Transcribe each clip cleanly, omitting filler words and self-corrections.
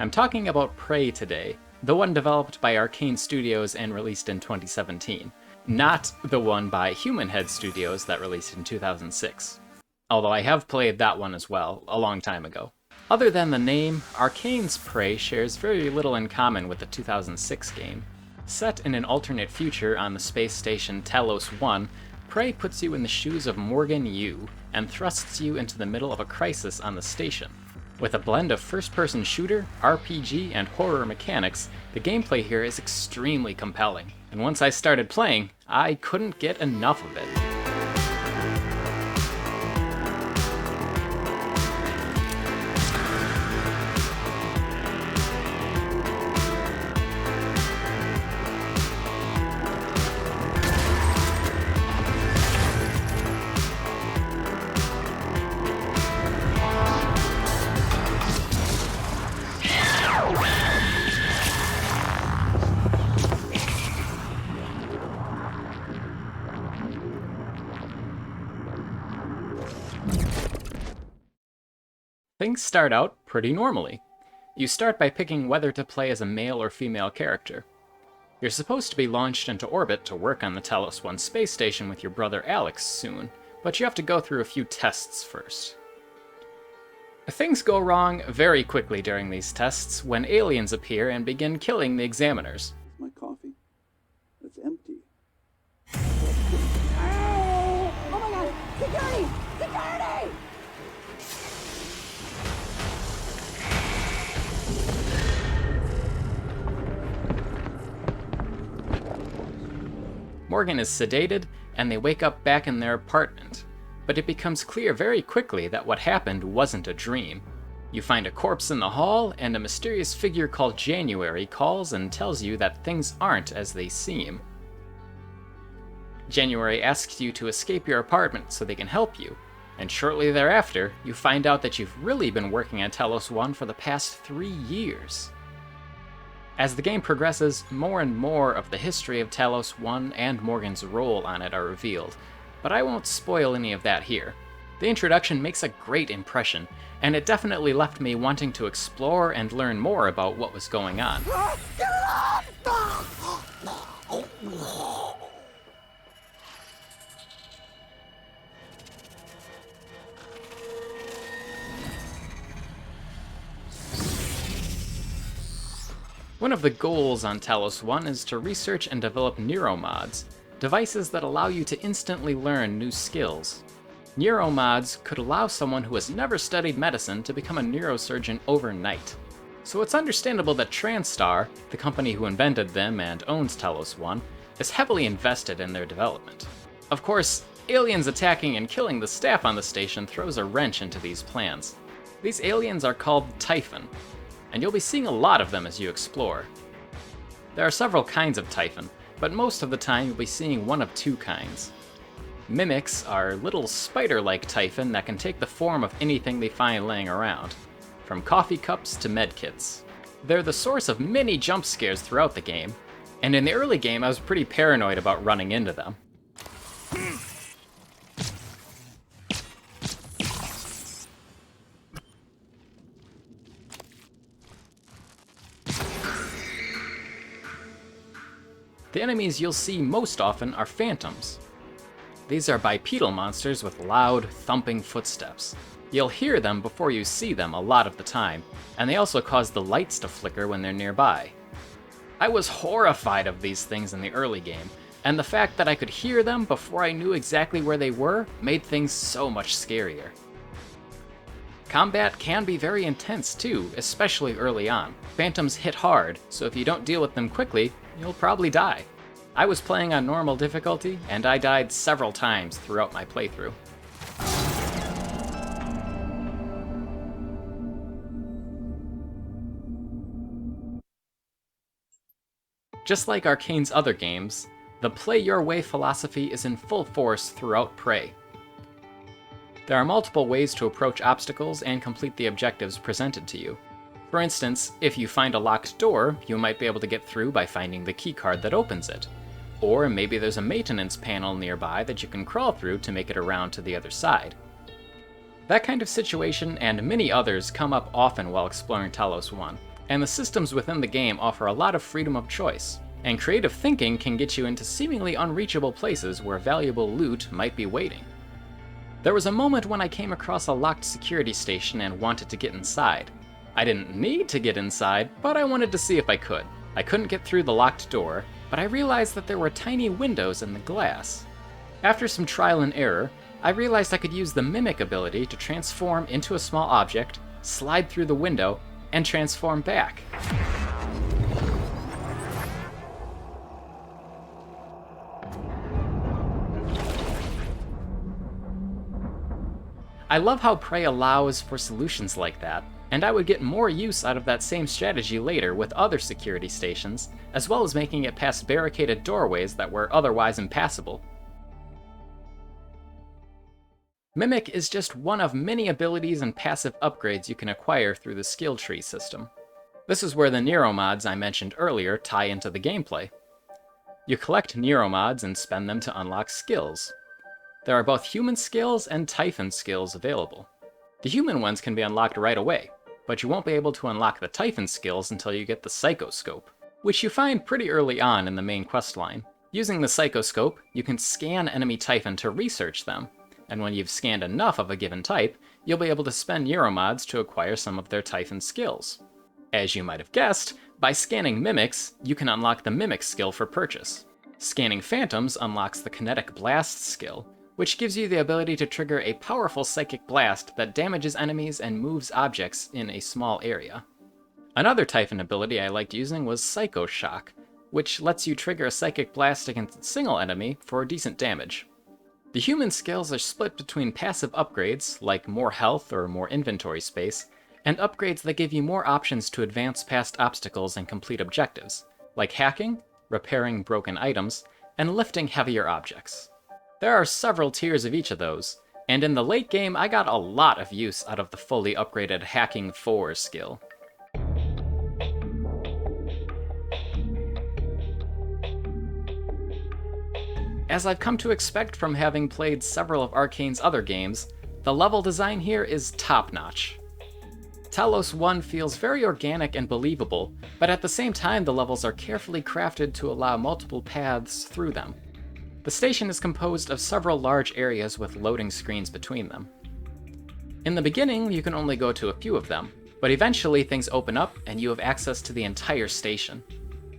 I'm talking about Prey today, the one developed by Arkane Studios and released in 2017, not the one by Human Head Studios that released in 2006. Although I have played that one as well, a long time ago. Other than the name, Arkane's Prey shares very little in common with the 2006 game. Set in an alternate future on the space station Talos 1, Prey puts you in the shoes of Morgan Yu and thrusts you into the middle of a crisis on the station. With a blend of first-person shooter, RPG, and horror mechanics, the gameplay here is extremely compelling, and once I started playing, I couldn't get enough of it. Things start out pretty normally. You start by picking whether to play as a male or female character. You're supposed to be launched into orbit to work on the Talos 1 space station with your brother Alex soon, but you have to go through a few tests first. Things go wrong very quickly during these tests when aliens appear and begin killing the examiners. My coffee. It's empty. Oh my god! Security! Security! Morgan is sedated, and they wake up back in their apartment. But it becomes clear very quickly that what happened wasn't a dream. You find a corpse in the hall, and a mysterious figure called January calls and tells you that things aren't as they seem. January asks you to escape your apartment so they can help you, and shortly thereafter, you find out that you've really been working on Talos 1 for the past 3 years. As the game progresses, more and more of the history of Talos 1 and Morgan's role on it are revealed, but I won't spoil any of that here. The introduction makes a great impression, and it definitely left me wanting to explore and learn more about what was going on. One of the goals on Talos 1 is to research and develop neuromods, devices that allow you to instantly learn new skills. Neuromods could allow someone who has never studied medicine to become a neurosurgeon overnight. So it's understandable that TranStar, the company who invented them and owns Talos 1, is heavily invested in their development. Of course, aliens attacking and killing the staff on the station throws a wrench into these plans. These aliens are called Typhon, and you'll be seeing a lot of them as you explore. There are several kinds of Typhon, but most of the time you'll be seeing one of two kinds. Mimics are little spider-like Typhon that can take the form of anything they find laying around, from coffee cups to medkits. They're the source of many jump scares throughout the game, and in the early game I was pretty paranoid about running into them. The enemies you'll see most often are phantoms. These are bipedal monsters with loud, thumping footsteps. You'll hear them before you see them a lot of the time, and they also cause the lights to flicker when they're nearby. I was horrified of these things in the early game, and the fact that I could hear them before I knew exactly where they were made things so much scarier. Combat can be very intense too, especially early on. Phantoms hit hard, so if you don't deal with them quickly, you'll probably die. I was playing on normal difficulty, and I died several times throughout my playthrough. Just like Arkane's other games, the play your way philosophy is in full force throughout Prey. There are multiple ways to approach obstacles and complete the objectives presented to you. For instance, if you find a locked door, you might be able to get through by finding the keycard that opens it. Or maybe there's a maintenance panel nearby that you can crawl through to make it around to the other side. That kind of situation and many others come up often while exploring Talos 1, and the systems within the game offer a lot of freedom of choice, and creative thinking can get you into seemingly unreachable places where valuable loot might be waiting. There was a moment when I came across a locked security station and wanted to get inside. I didn't need to get inside, but I wanted to see if I could. I couldn't get through the locked door, but I realized that there were tiny windows in the glass. After some trial and error, I realized I could use the Mimic ability to transform into a small object, slide through the window, and transform back. I love how Prey allows for solutions like that, and I would get more use out of that same strategy later with other security stations, as well as making it past barricaded doorways that were otherwise impassable. Mimic is just one of many abilities and passive upgrades you can acquire through the skill tree system. This is where the Nero mods I mentioned earlier tie into the gameplay. You collect Nero mods and spend them to unlock skills. There are both human skills and Typhon skills available. The human ones can be unlocked right away, but you won't be able to unlock the Typhon skills until you get the Psychoscope, which you find pretty early on in the main questline. Using the Psychoscope, you can scan enemy Typhon to research them, and when you've scanned enough of a given type, you'll be able to spend Neuromods to acquire some of their Typhon skills. As you might have guessed, by scanning Mimics, you can unlock the Mimic skill for purchase. Scanning Phantoms unlocks the Kinetic Blast skill, which gives you the ability to trigger a powerful psychic blast that damages enemies and moves objects in a small area. Another Typhon ability I liked using was Psycho Shock, which lets you trigger a psychic blast against a single enemy for decent damage. The human skills are split between passive upgrades, like more health or more inventory space, and upgrades that give you more options to advance past obstacles and complete objectives, like hacking, repairing broken items, and lifting heavier objects. There are several tiers of each of those, and in the late game I got a lot of use out of the fully upgraded Hacking 4 skill. As I've come to expect from having played several of Arkane's other games, the level design here is top-notch. Talos 1 feels very organic and believable, but at the same time the levels are carefully crafted to allow multiple paths through them. The station is composed of several large areas with loading screens between them. In the beginning, you can only go to a few of them, but eventually things open up and you have access to the entire station.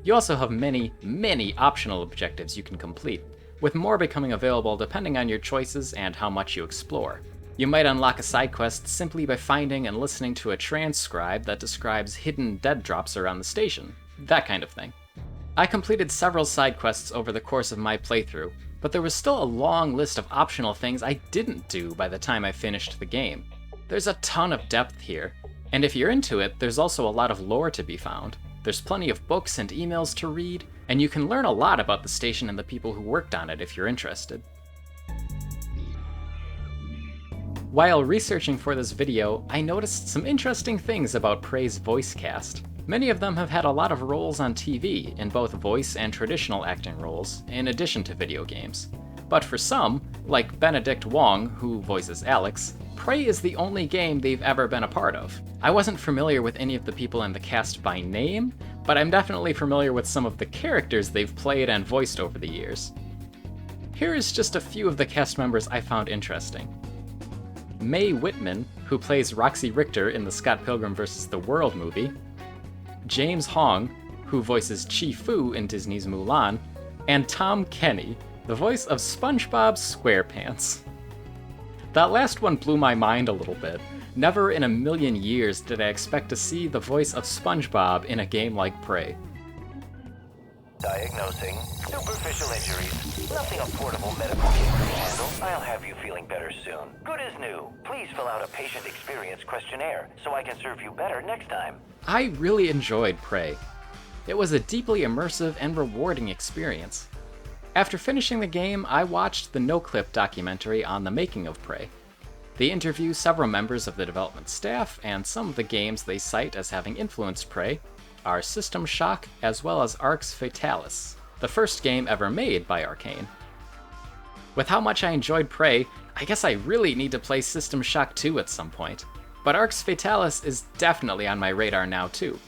You also have many, many optional objectives you can complete, with more becoming available depending on your choices and how much you explore. You might unlock a side quest simply by finding and listening to a transcribe that describes hidden dead drops around the station, that kind of thing. I completed several side quests over the course of my playthrough, but there was still a long list of optional things I didn't do by the time I finished the game. There's a ton of depth here, and if you're into it, there's also a lot of lore to be found. There's plenty of books and emails to read, and you can learn a lot about the station and the people who worked on it if you're interested. While researching for this video, I noticed some interesting things about Prey's voice cast. Many of them have had a lot of roles on TV, in both voice and traditional acting roles, in addition to video games. But for some, like Benedict Wong, who voices Alex, Prey is the only game they've ever been a part of. I wasn't familiar with any of the people in the cast by name, but I'm definitely familiar with some of the characters they've played and voiced over the years. Here is just a few of the cast members I found interesting. Mae Whitman, who plays Roxy Richter in the Scott Pilgrim vs. the World movie, James Hong, who voices Chi Fu in Disney's Mulan, and Tom Kenny, the voice of SpongeBob SquarePants. That last one blew my mind a little bit. Never in a million years did I expect to see the voice of SpongeBob in a game like Prey. Diagnosing superficial injuries. Nothing a portable medical team can handle. I'll have you feeling better soon. Good as new. Please fill out a patient experience questionnaire so I can serve you better next time. I really enjoyed Prey. It was a deeply immersive and rewarding experience. After finishing the game, I watched the NoClip documentary on the making of Prey. They interview several members of the development staff, and some of the games they cite as having influenced Prey are System Shock as well as Arx Fatalis, the first game ever made by Arkane. With how much I enjoyed Prey, I guess I really need to play System Shock 2 at some point, but Arx Fatalis is definitely on my radar now too.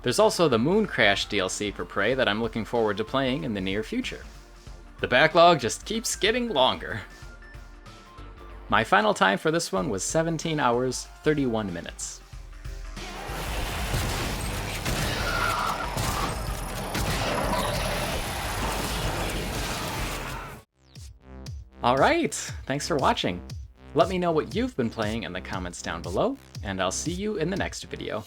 There's also the Moon Crash DLC for Prey that I'm looking forward to playing in the near future. The backlog just keeps getting longer. My final time for this one was 17 hours, 31 minutes. Alright, thanks for watching. Let me know what you've been playing in the comments down below, and I'll see you in the next video.